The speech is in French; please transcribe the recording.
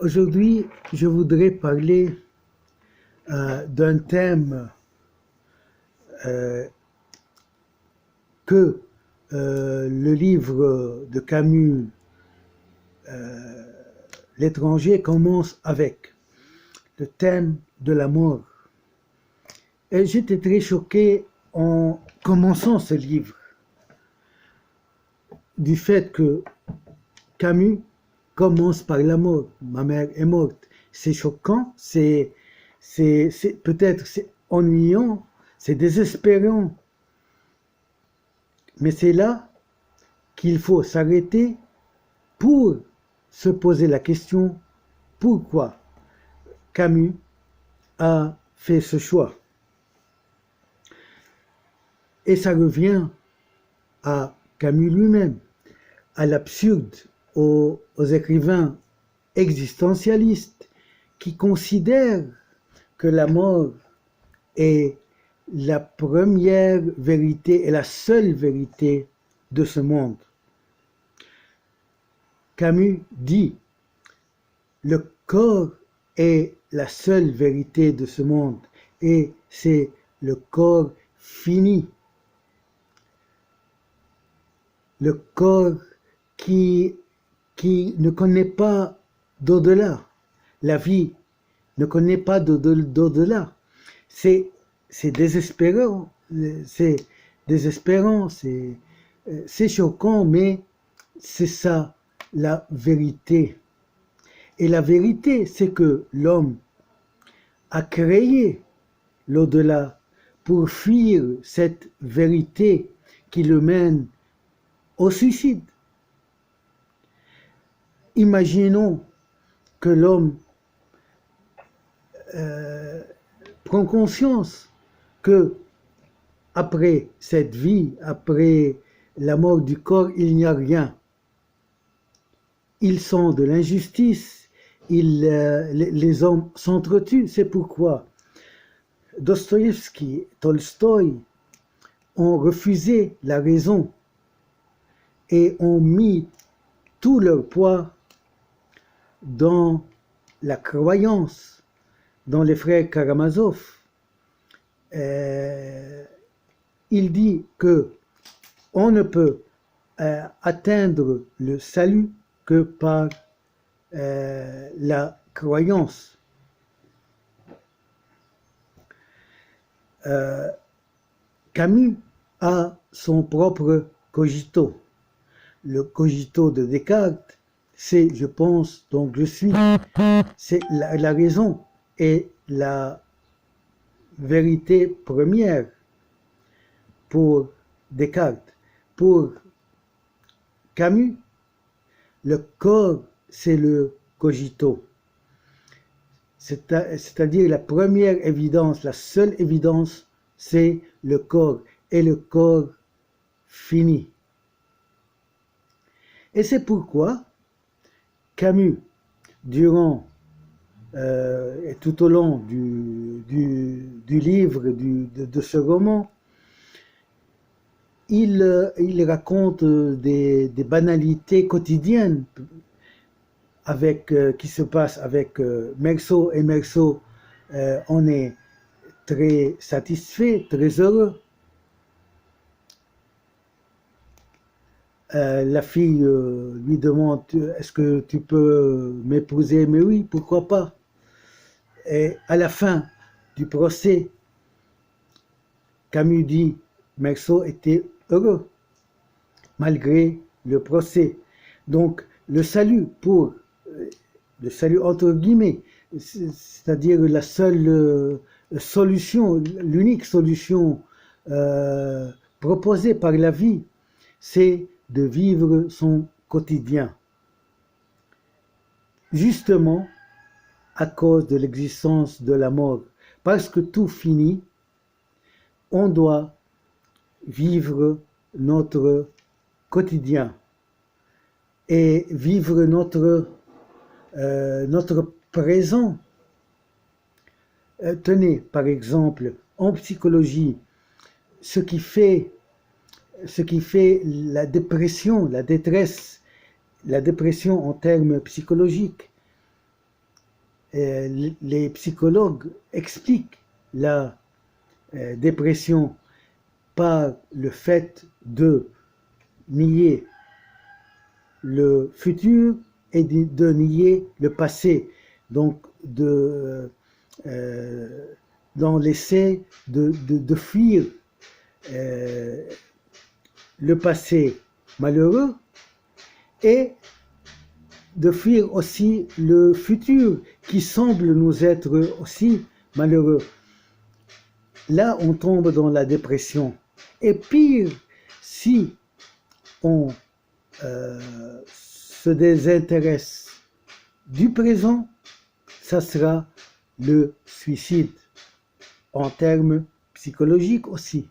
Aujourd'hui, je voudrais parler d'un thème euh, que le livre de Camus, L'étranger, commence avec, le thème de la mort. Et j'étais très choqué en commençant ce livre du fait que Camus commence par la mort. Ma mère est morte. C'est choquant, peut-être c'est ennuyant, c'est désespérant. Mais c'est là qu'il faut s'arrêter pour se poser la question pourquoi Camus a fait ce choix. Et ça revient à Camus lui-même, à l'absurde, aux écrivains existentialistes qui considèrent que la mort est la première vérité et la seule vérité de ce monde. Camus dit, le corps est la seule vérité de ce monde et c'est le corps fini. Le corps qui ne connaît pas d'au-delà. La vie ne connaît pas d'au-delà. C'est désespérant, c'est choquant, mais c'est ça la vérité. Et la vérité, c'est que l'homme a créé l'au-delà pour fuir cette vérité qui le mène au suicide. Imaginons que l'homme prend conscience que après cette vie, après la mort du corps, il n'y a rien. Ils sont de l'injustice, les hommes s'entretuent. C'est pourquoi Dostoïevski, Tolstoï ont refusé la raison et ont mis tout leur poids dans la croyance, dans les frères Karamazov. Il dit que on ne peut atteindre le salut que par la croyance. Camus a son propre cogito. Le cogito de Descartes, c'est je pense, donc je suis. C'est la raison et la vérité première pour Descartes. Pour Camus, le corps, c'est le cogito. C'est-à-dire la première évidence, la seule évidence, c'est le corps. Et le corps fini. Et c'est pourquoi Camus, durant et tout au long du livre, de ce roman, il raconte des banalités quotidiennes qui se passent avec Meursault, et Meursault on est très satisfait, très heureux. La fille lui demande « Est-ce que tu peux m'épouser ?» Mais oui, pourquoi pas. Et à la fin du procès, Camus dit « Meursault était heureux, malgré le procès. » Donc, le salut entre guillemets, c'est-à-dire la seule solution, l'unique solution proposée par la vie, c'est de vivre son quotidien. Justement, à cause de l'existence de la mort, parce que tout finit, on doit vivre notre quotidien et vivre notre présent. Tenez, par exemple, en psychologie, ce qui fait la dépression, la détresse, la dépression en termes psychologiques, les psychologues expliquent la dépression par le fait de nier le futur et de nier le passé. Donc, dans l'essai de fuir le passé malheureux et de fuir aussi le futur qui semble nous être aussi malheureux. Là, on tombe dans la dépression. Et pire, si on se désintéresse du présent, ça sera le suicide, en termes psychologiques aussi.